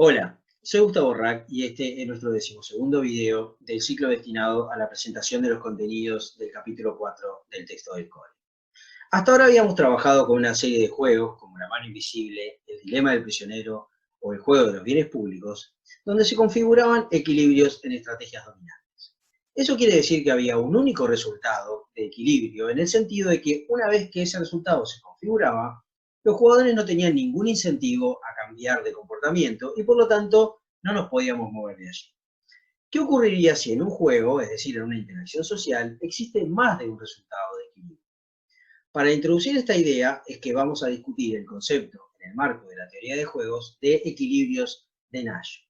Hola, soy Gustavo Rack y este es nuestro decimosegundo video del ciclo destinado a la presentación de los contenidos del capítulo 4 del texto del core. Hasta ahora habíamos trabajado con una serie de juegos como La mano invisible, El dilema del prisionero o El juego de los bienes públicos, donde se configuraban equilibrios en estrategias dominantes. Eso quiere decir que había un único resultado de equilibrio en el sentido de que una vez que ese resultado se configuraba, los jugadores no tenían ningún incentivo a cambiar de comportamiento y por lo tanto no nos podíamos mover de allí. ¿Qué ocurriría si en un juego, es decir, en una interacción social, existe más de un resultado de equilibrio? Para introducir esta idea es que vamos a discutir el concepto, en el marco de la teoría de juegos, de equilibrios de Nash.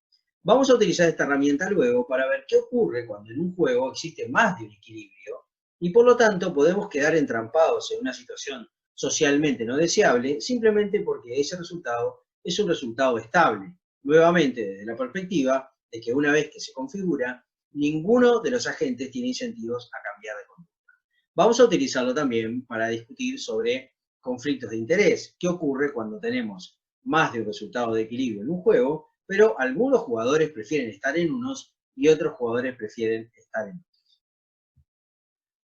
Vamos a utilizar esta herramienta luego para ver qué ocurre cuando en un juego existe más de un equilibrio y por lo tanto podemos quedar entrampados en una situación socialmente no deseable simplemente porque ese resultado es un resultado estable, nuevamente desde la perspectiva de que una vez que se configura, ninguno de los agentes tiene incentivos a cambiar de conducta. Vamos a utilizarlo también para discutir sobre conflictos de interés. ¿Qué ocurre cuando tenemos más de un resultado de equilibrio en un juego, pero algunos jugadores prefieren estar en unos y otros jugadores prefieren estar en otros?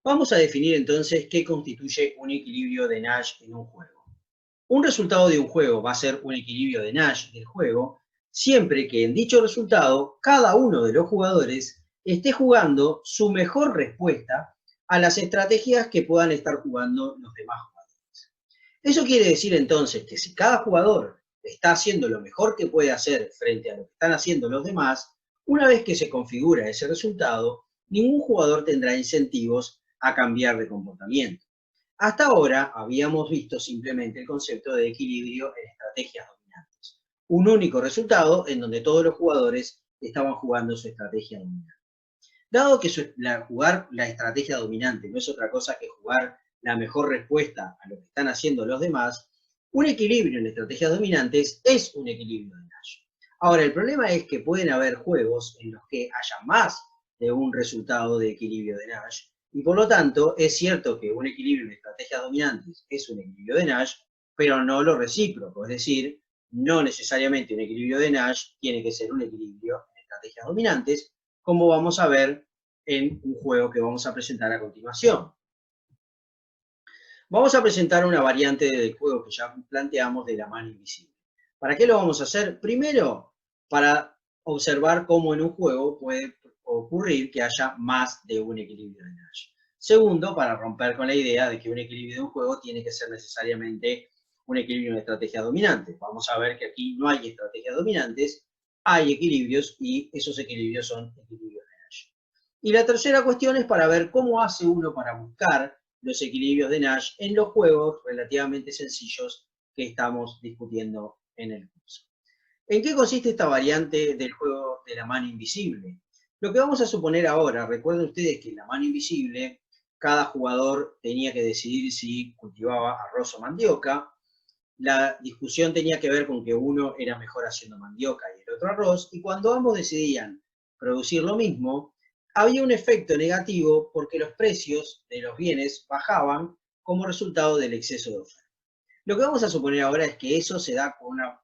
Vamos a definir entonces qué constituye un equilibrio de Nash en un juego. Un resultado de un juego va a ser un equilibrio de Nash del juego siempre que en dicho resultado cada uno de los jugadores esté jugando su mejor respuesta a las estrategias que puedan estar jugando los demás jugadores. Eso quiere decir entonces que si cada jugador está haciendo lo mejor que puede hacer frente a lo que están haciendo los demás, una vez que se configura ese resultado, ningún jugador tendrá incentivos a cambiar de comportamiento. Hasta ahora habíamos visto simplemente el concepto de equilibrio en estrategias dominantes. Un único resultado en donde todos los jugadores estaban jugando su estrategia dominante. Dado que jugar la estrategia dominante no es otra cosa que jugar la mejor respuesta a lo que están haciendo los demás, un equilibrio en estrategias dominantes es un equilibrio de Nash. Ahora, el problema es que pueden haber juegos en los que haya más de un resultado de equilibrio de Nash, y por lo tanto es cierto que un equilibrio en estrategias dominantes es un equilibrio de Nash, pero no lo recíproco, es decir, no necesariamente un equilibrio de Nash tiene que ser un equilibrio en estrategias dominantes, como vamos a ver en un juego que vamos a presentar a continuación. Vamos a presentar una variante del juego que ya planteamos de la mano invisible. ¿Para qué lo vamos a hacer? Primero, para observar cómo en un juego puede ocurrir que haya más de un equilibrio de Nash. Segundo, para romper con la idea de que un equilibrio de un juego tiene que ser necesariamente un equilibrio en estrategias dominantes. Vamos a ver que aquí no hay estrategias dominantes, hay equilibrios y esos equilibrios son equilibrios de Nash. Y la tercera cuestión es para ver cómo hace uno para buscar los equilibrios de Nash en los juegos relativamente sencillos que estamos discutiendo en el curso. ¿En qué consiste esta variante del juego de la mano invisible? Lo que vamos a suponer ahora, recuerden ustedes que en la mano invisible cada jugador tenía que decidir si cultivaba arroz o mandioca. La discusión tenía que ver con que uno era mejor haciendo mandioca y el otro arroz, y cuando ambos decidían producir lo mismo, había un efecto negativo porque los precios de los bienes bajaban como resultado del exceso de oferta. Lo que vamos a suponer ahora es que eso se da con una,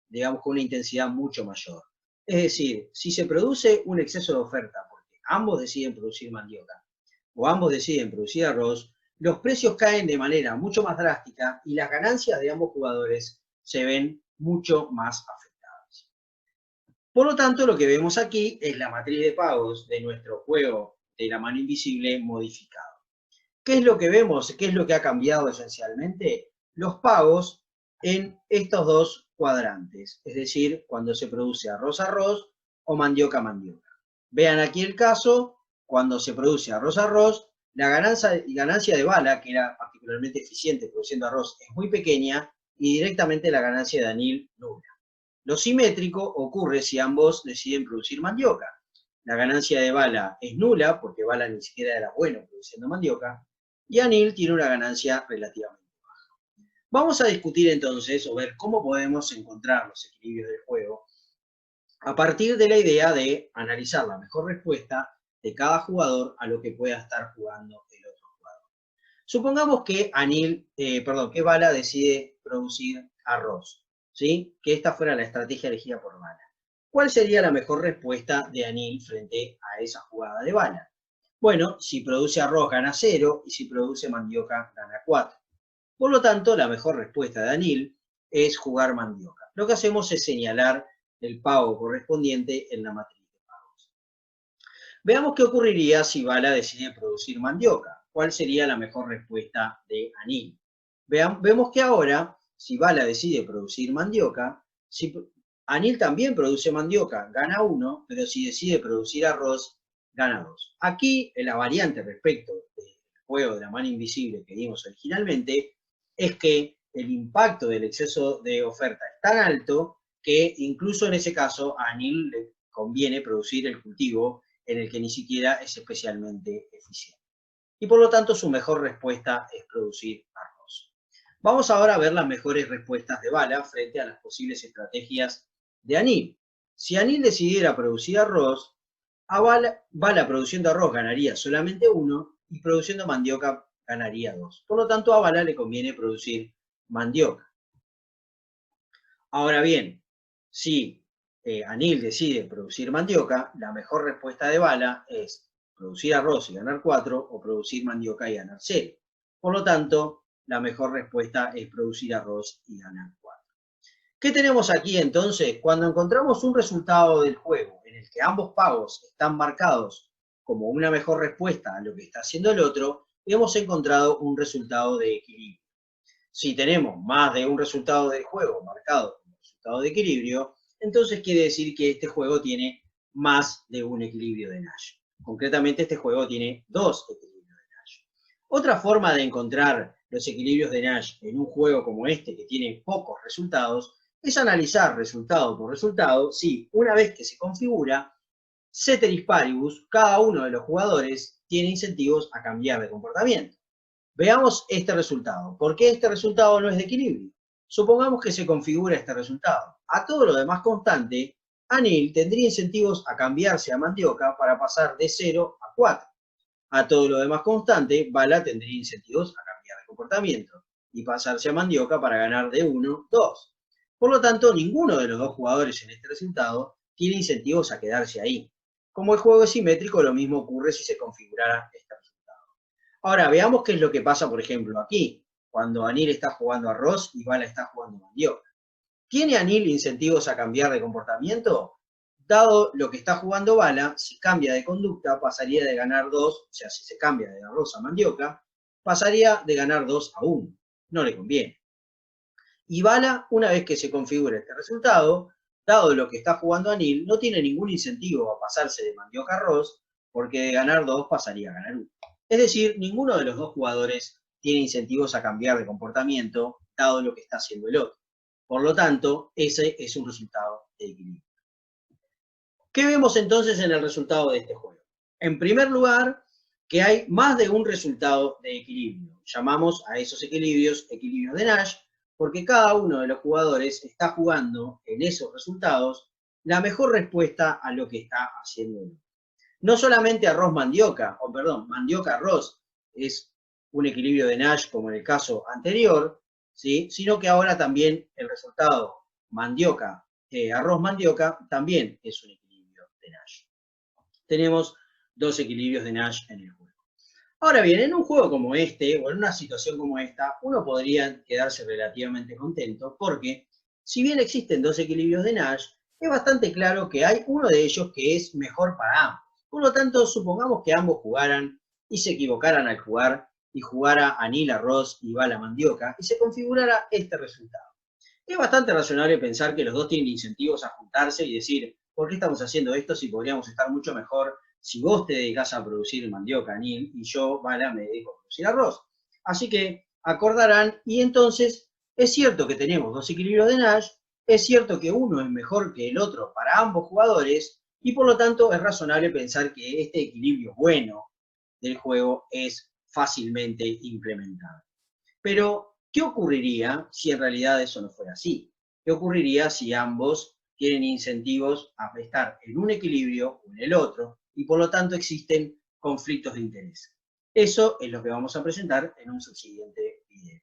digamos, con una intensidad mucho mayor. Es decir, si se produce un exceso de oferta porque ambos deciden producir mandioca o ambos deciden producir arroz, los precios caen de manera mucho más drástica y las ganancias de ambos jugadores se ven mucho más afectadas. Por lo tanto, lo que vemos aquí es la matriz de pagos de nuestro juego de la mano invisible modificado. ¿Qué es lo que vemos? ¿Qué es lo que ha cambiado esencialmente? Los pagos en estos dos cuadrantes, es decir, cuando se produce arroz-arroz o mandioca-mandioca. Vean aquí el caso, cuando se produce arroz-arroz, la ganancia de bala, que era particularmente eficiente produciendo arroz, es muy pequeña y directamente la ganancia de anil nula. Lo simétrico ocurre si ambos deciden producir mandioca. La ganancia de bala es nula, porque bala ni siquiera era bueno produciendo mandioca, y anil tiene una ganancia relativamente baja. Vamos a discutir entonces o ver cómo podemos encontrar los equilibrios del juego a partir de la idea de analizar la mejor respuesta de cada jugador a lo que pueda estar jugando el otro jugador. Supongamos que que Bala decide producir arroz, ¿sí? Que esta fuera la estrategia elegida por Bala. ¿Cuál sería la mejor respuesta de Anil frente a esa jugada de Bala? Bueno, si produce arroz gana 0 y si produce mandioca gana 4. Por lo tanto, la mejor respuesta de Anil es jugar mandioca. Lo que hacemos es señalar el pago correspondiente en la matriz de pagos. Veamos qué ocurriría si Bala decide producir mandioca. ¿Cuál sería la mejor respuesta de Anil? Vemos que ahora, si Bala decide producir mandioca, si Anil también produce mandioca, gana 1, pero si decide producir arroz, gana 2. Aquí, la variante respecto del juego de la mano invisible que vimos originalmente, es que el impacto del exceso de oferta es tan alto que incluso en ese caso a Anil le conviene producir el cultivo en el que ni siquiera es especialmente eficiente. Y por lo tanto su mejor respuesta es producir arroz. Vamos ahora a ver las mejores respuestas de Bala frente a las posibles estrategias de Anil. Si Anil decidiera producir arroz, a Bala produciendo arroz ganaría solamente 1 y produciendo mandioca ganaría 2. Por lo tanto, a Bala le conviene producir mandioca. Ahora bien, si Anil decide producir mandioca, la mejor respuesta de Bala es producir arroz y ganar 4 o producir mandioca y ganar 0. Por lo tanto, la mejor respuesta es producir arroz y ganar 4. ¿Qué tenemos aquí entonces? Cuando encontramos un resultado del juego en el que ambos pagos están marcados como una mejor respuesta a lo que está haciendo el otro, hemos encontrado un resultado de equilibrio. Si tenemos más de un resultado del juego marcado como resultado de equilibrio, entonces quiere decir que este juego tiene más de un equilibrio de Nash. Concretamente, este juego tiene 2 equilibrios de Nash. Otra forma de encontrar los equilibrios de Nash en un juego como este, que tiene pocos resultados, es analizar resultado por resultado si, una vez que se configura, ceteris paribus, cada uno de los jugadores tiene incentivos a cambiar de comportamiento. Veamos este resultado. ¿Por qué este resultado no es de equilibrio? Supongamos que se configura este resultado. A todo lo demás constante, Anil tendría incentivos a cambiarse a mandioca para pasar de 0 a 4. A todo lo demás constante, Bala tendría incentivos a cambiar de comportamiento y pasarse a mandioca para ganar de 1, 2. Por lo tanto, ninguno de los dos jugadores en este resultado tiene incentivos a quedarse ahí. Como el juego es simétrico, lo mismo ocurre si se configurara este resultado. Ahora, veamos qué es lo que pasa, por ejemplo, aquí, cuando Anil está jugando arroz y Bala está jugando mandioca. ¿Tiene Anil incentivos a cambiar de comportamiento? Dado lo que está jugando Bala, si cambia de conducta, pasaría de ganar 2, o sea, si se cambia de arroz a mandioca, pasaría de ganar 2 a 1. No le conviene. Y Bala, una vez que se configura este resultado, dado lo que está jugando Anil, no tiene ningún incentivo a pasarse de mandioca a arroz, porque de ganar 2 pasaría a ganar 1. Es decir, ninguno de los dos jugadores tiene incentivos a cambiar de comportamiento, dado lo que está haciendo el otro. Por lo tanto, ese es un resultado de equilibrio. ¿Qué vemos entonces en el resultado de este juego? En primer lugar, que hay más de un resultado de equilibrio. Llamamos a esos equilibrios equilibrios de Nash, porque cada uno de los jugadores está jugando en esos resultados la mejor respuesta a lo que está haciendo el otro. No solamente arroz-mandioca, mandioca-arroz es un equilibrio de Nash como en el caso anterior, ¿sí? Sino que ahora también el resultado arroz-mandioca también es un equilibrio de Nash. Tenemos 2 equilibrios de Nash en el juego. Ahora bien, en un juego como este, o en una situación como esta, uno podría quedarse relativamente contento porque, si bien existen 2 equilibrios de Nash, es bastante claro que hay uno de ellos que es mejor para ambos. Por lo tanto, supongamos que ambos jugaran y se equivocaran al jugar y jugara Anil arroz y Bala mandioca y se configurara este resultado. Es bastante razonable pensar que los dos tienen incentivos a juntarse y decir, ¿por qué estamos haciendo esto si podríamos estar mucho mejor si vos te dedicás a producir mandioca, Anil, y yo, Bala, me dedico a producir arroz? Así que acordarán, y entonces es cierto que tenemos 2 equilibrios de Nash, es cierto que uno es mejor que el otro para ambos jugadores, y por lo tanto es razonable pensar que este equilibrio bueno del juego es fácilmente implementable. Pero, ¿qué ocurriría si en realidad eso no fuera así? ¿Qué ocurriría si ambos tienen incentivos a estar en un equilibrio o en el otro y por lo tanto existen conflictos de interés? Eso es lo que vamos a presentar en un subsiguiente video.